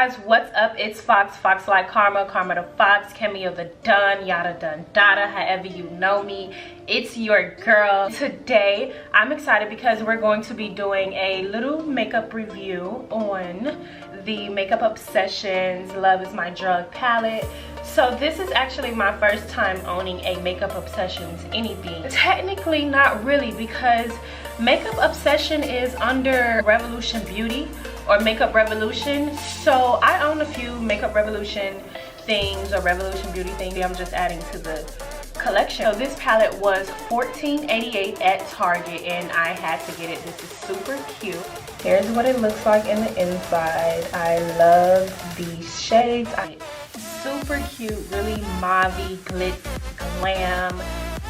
guys, what's up? It's Fox like Karma the Fox, Cameo the Dun, yada dun dada, however you know me. It's your girl. Today I'm excited because we're going to be doing a little makeup review on the Makeup Obsessions Love Is My Drug palette. So this is actually my first time owning a Makeup Obsessions anything. Technically not really, because Makeup Obsession is under Revolution Beauty or Makeup Revolution. So I own a few Makeup Revolution things or Revolution Beauty things. I'm just adding to the collection. So this palette was $14.88 at Target and I had to get it. This is super cute. Here's what it looks like in the inside. I love these shades. Super cute, really mauve-y, glitz, glam.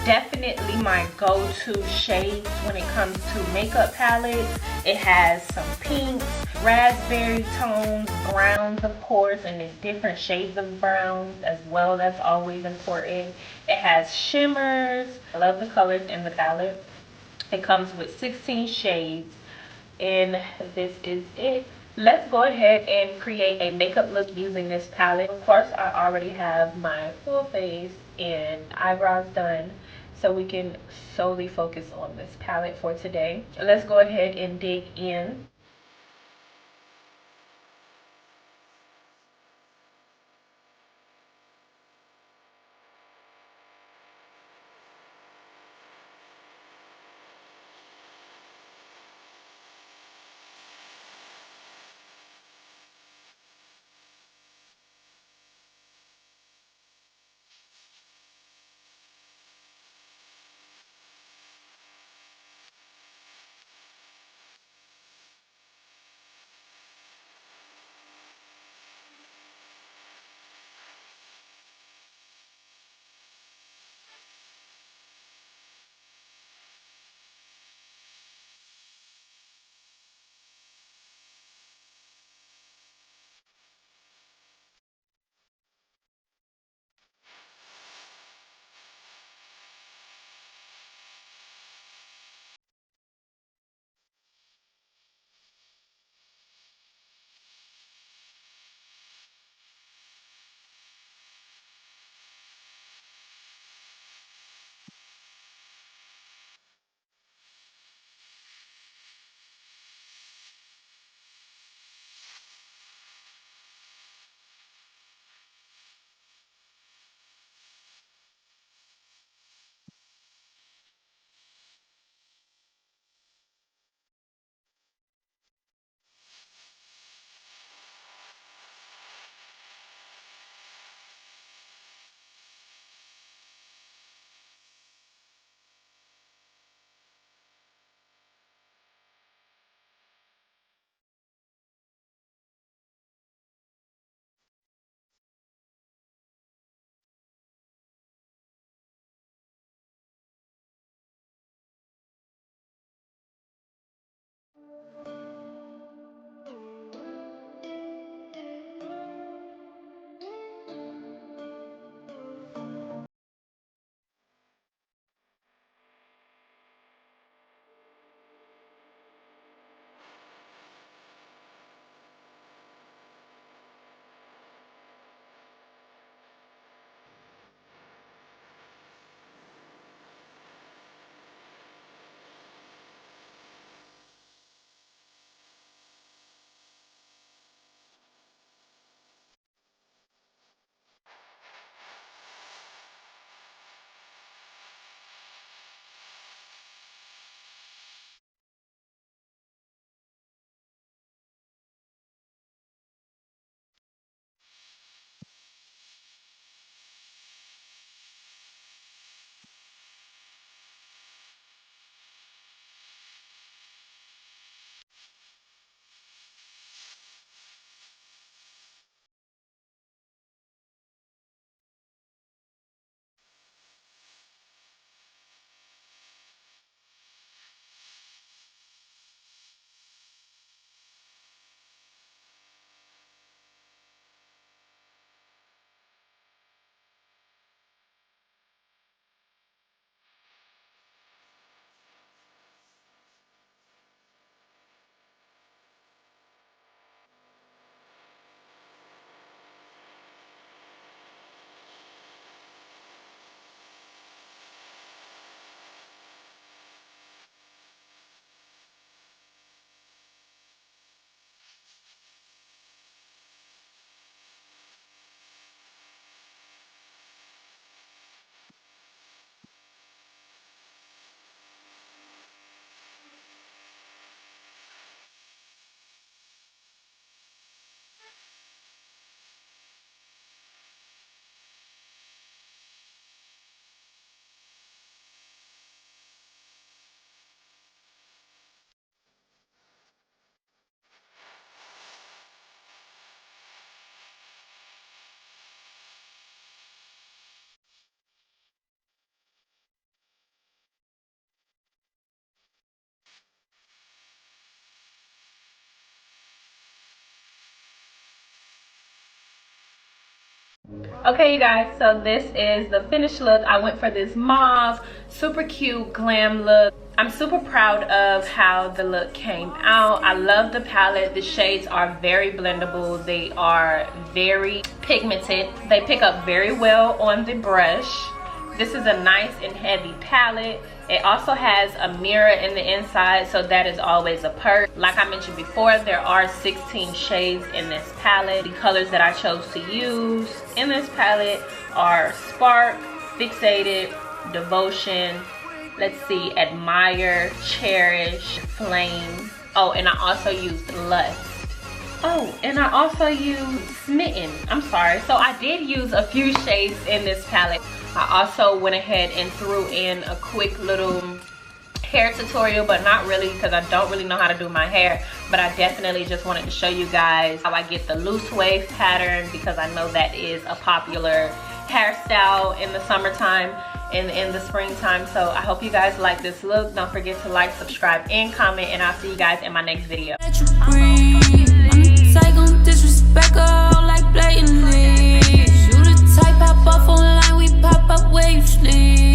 Definitely my go-to shades when it comes to makeup palettes. It has some pinks, raspberry tones, browns of course, and there's different shades of browns as well. That's always important. It has shimmers. I love the colors in the palette. It comes with 16 shades and this is it. Let's go ahead and create a makeup look using this palette. Of course, I already have my full face and eyebrows done, so we can solely focus on this palette for today. Let's go ahead and dig in. Okay, you guys, so this is the finished look. I went for this mauve, super cute glam look. I'm super proud of how the look came out. I love the palette. The shades are very blendable. They are very pigmented. They pick up very well on the brush. This is a nice and heavy palette. It also has a mirror in the inside, so that is always a perk. Like I mentioned before, there are 16 shades in this palette. The colors that I chose to use in this palette are Spark, Fixated, Devotion, let's see, Admire, Cherish, Flame. Oh, and I also used Lust. Oh, and I also used Smitten. I'm sorry. So I did use a few shades in this palette. I also went ahead and threw in a quick little hair tutorial, but not really, because I don't really know how to do my hair. But I definitely just wanted to show you guys how I get the loose wave pattern, because I know that is a popular hairstyle in the summertime and in the springtime. So I hope you guys like this look. Don't forget to like, subscribe, and comment, and I'll see you guys in my next video. Disrespect like blatantly. You the type, pop off online, we pop up where you sleep.